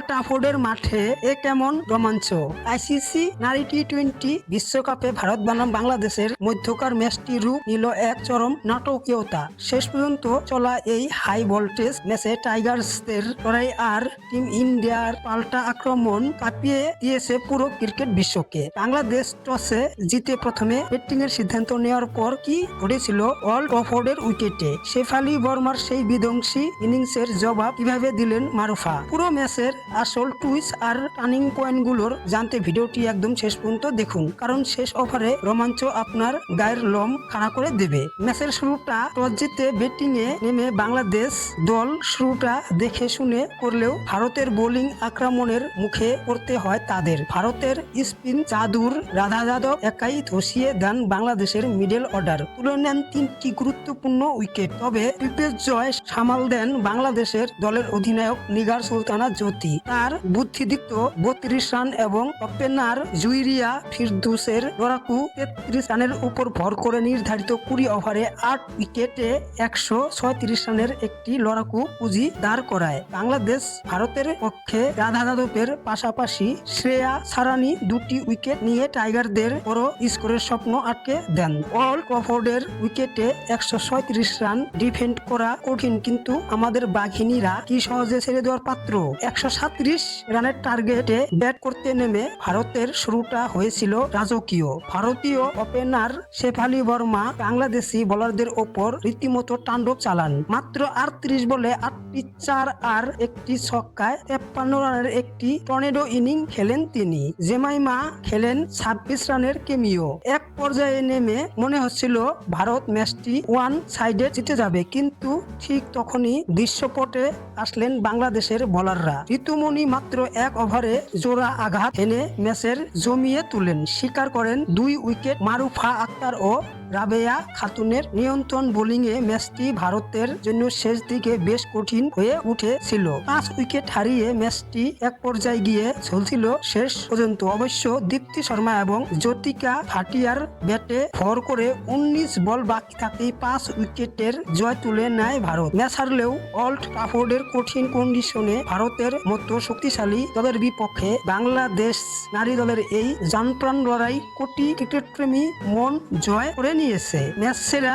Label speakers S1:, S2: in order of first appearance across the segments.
S1: ট্রাফোর্ডের মাঠে এ কেমন রোমাঞ্চ। আইসিসি নারী টি-20 বিশ্বকাপে ভারত বনাম বাংলাদেশের মধ্যকার ম্যাচটি রূপ নিল এক চরম নাটকীয়তা। শেষ পর্যন্ত চলা এই হাই ভোল্টেজ ম্যাচে টাইগার্সদের লড়াই আর টিম ইন্ডিয়ার পাল্টা আক্রমণ কাঁপিয়ে দিয়েছে পুরো ক্রিকেট বিশ্বকে। বাংলাদেশ টসে জিতে প্রথমে ব্যাটিং এর সিদ্ধান্ত নেওয়ার পর কি ঘটেছিল ওল্ড ট্রাফোর্ডের উইকেটে, শেফালি বর্মার সেই বিধ্বংসী ইনিংসের জবাব কিভাবে দিলেন মারুফা। পুরো ম্যাচের আসল টুইস্ট আর টার্নিং পয়েন্টগুলোর জানতে ভিডিওটি একদম শেষ পর্যন্ত দেখুন, কারণ শেষ ওভারে রোমাঞ্চ আপনার গায়ের লোম খাড়া করে দেবে। ম্যাচের শুরুটা টস জিতে ব্যাটিং এ নেমে বাংলাদেশ দল শুরুটা দেখে শুনে করলেও ভারতের বোলিং আক্রমণের মুখে পড়তে হয় তাদের। ভারতের স্পিন জাদুর রাধা যাদব একাই ধসিয়ে দেন বাংলাদেশের মিডল অর্ডার, তুলে নেন 3টি গুরুত্বপূর্ণ উইকেট। তবে বিপর্যয় সামাল দেন বাংলাদেশের দলের অধিনায়ক নিগার সুলতানা জ্যোতি। তার বুদ্ধিদীপ্ত 32 রান এবং ওপেনার জুইরিয়া ফিরদৌসের লড়াকু 33 রানের উপর ভর করে নির্ধারিত 20 ওভারে 8 উইকেটে 136 রানের একটি লড়াকু পুঁজি দাঁড় করায়। বাংলাদেশ ভারতের পক্ষে রাধা যাদবের পাশাপাশি শ্রেয়া সারানি 2টি উইকেট নিয়ে টাইগারদের বড় স্কোরের স্বপ্ন আটকে দেন। ওল্ড ট্রাফোর্ডের উইকেটে 136 রান ডিফেন্ড করা কঠিন, কিন্তু আমাদের বাঘিনীরা কি সহজে ছেড়ে দেওয়ার পাত্র। 137 রানের টার্গেটে ব্যাট করতে নেমে ভারতের শুরুটা হয়েছিল রাজকীয়। ভারতীয় ওপেনার শেফালি বর্মা বাংলাদেশি বোলারদের ওপর রীতিমতো তাণ্ডব চালান। মাত্র 38 বলে 8টি 4 আর একটি ছক্কায় 53 রানের একটি টর্নেডো ইনিংস খেলেন তিনি। জেমাইমা খেলেন 26 রানের কেমিও। এক পর্যায়ে নেমে মনে হচ্ছিল ভারত ম্যাচটি ওয়ান সাইডে জিতে যাবে, কিন্তু ঠিক তখনই দৃশ্যপটে আসলেন বাংলাদেশের বোলাররা। ঋতুমণি মাত্র এক ওভারে জোড়া আঘাত এনে ম্যাচের জমিয়ে তুলেন। স্বীকার করেন 2 উইকেট মারুফা আক্তার ও রাবেয়া খাতুনের নিয়ন্ত্রণ বোলিংয়ে ম্যাচটি ভারতের জন্য শেষ দিকে বেশ কঠিন হয়ে উঠেছিল। 5 উইকেট হারিয়ে ম্যাচটি এক পর্যায়ে গিয়ে চলছিল শেষ পর্যন্ত। অবশ্য দীপ্তি শর্মা এবং জ্যোতিকা ভাটিয়ার ব্যাটে ভর করে 19 বল বাকি থাকতেই 5 উইকেটের জয় তুলে নেয় ভারত। ম্যাচ হারলেও ওল্ড ট্রাফোর্ডের কঠিন কন্ডিশনে ভারতের মতো শক্তিশালী দলের বিপক্ষে বাংলাদেশ নারী দলের এই জানপ্রাণ লড়াই কোটি ক্রিকেটপ্রেমী মন জয় করে নিয়েছে। ম্যাচ সেরা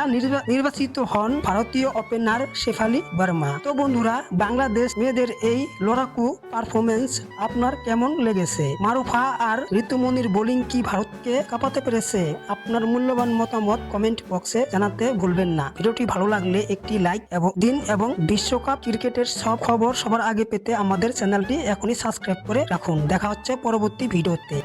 S1: নির্বাচিত হন ভারতীয় ওপেনার শেফালি বর্মা। তো বন্ধুরা, বাংলাদেশ মেয়েদের এই লড়াকু পারফরমেন্স আপনার কেমন লেগেছে? মারুফা আর ঋতুমণির বোলিং কি ভারতকে কাঁপাতে পেরেছে? আপনার মূল্যবান মতামত কমেন্ট বক্সে জানাতে ভুলবেন না। ভিডিওটি ভালো লাগলে একটি লাইক দিন এবং বিশ্বকাপ ক্রিকেটের সব খবর সবার আগে পেতে আমাদের চ্যানেলটি এখনই সাবস্ক্রাইব করে রাখুন। দেখা হচ্ছে পরবর্তী ভিডিওতে।